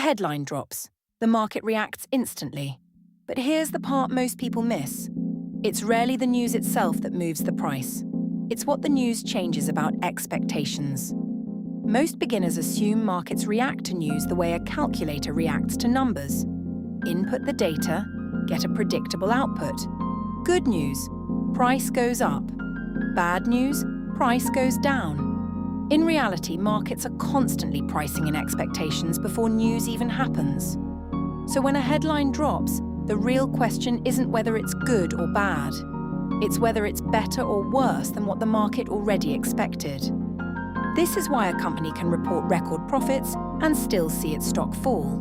headline drops. The market reacts instantly. But here's the part most people miss. It's rarely the news itself that moves the price. It's what the news changes about expectations. Most beginners assume markets react to news the way a calculator reacts to numbers. Input the data, get a predictable output. Good news, price goes up. Bad news, price goes down. In reality, markets are constantly pricing in expectations before news even happens. So when a headline drops, the real question isn't whether it's good or bad. It's whether it's better or worse than what the market already expected. This is why a company can report record profits and still see its stock fall.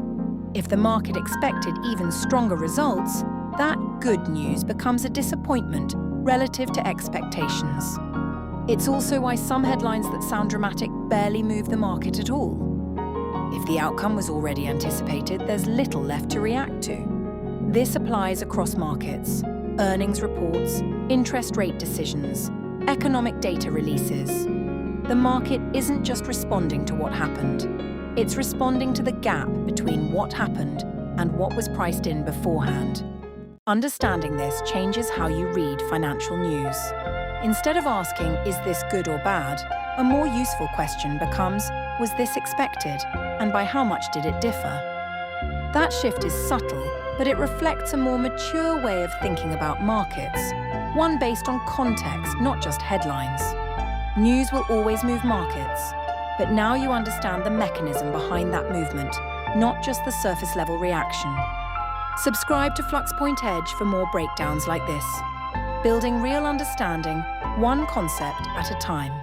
If the market expected even stronger results, that good news becomes a disappointment relative to expectations. It's also why some headlines that sound dramatic barely move the market at all. If the outcome was already anticipated, there's little left to react to. This applies across markets: earnings reports, interest rate decisions, economic data releases. The market isn't just responding to what happened. It's responding to the gap between what happened and what was priced in beforehand. Understanding this changes how you read financial news. Instead of asking, "Is this good or bad?" a more useful question becomes, "Was this expected? And by how much did it differ?" That shift is subtle, but it reflects a more mature way of thinking about markets, one based on context, not just headlines. News will always move markets, but now you understand the mechanism behind that movement, not just the surface-level reaction. Subscribe to FluxPointEdge for more breakdowns like this, building real understanding, one concept at a time.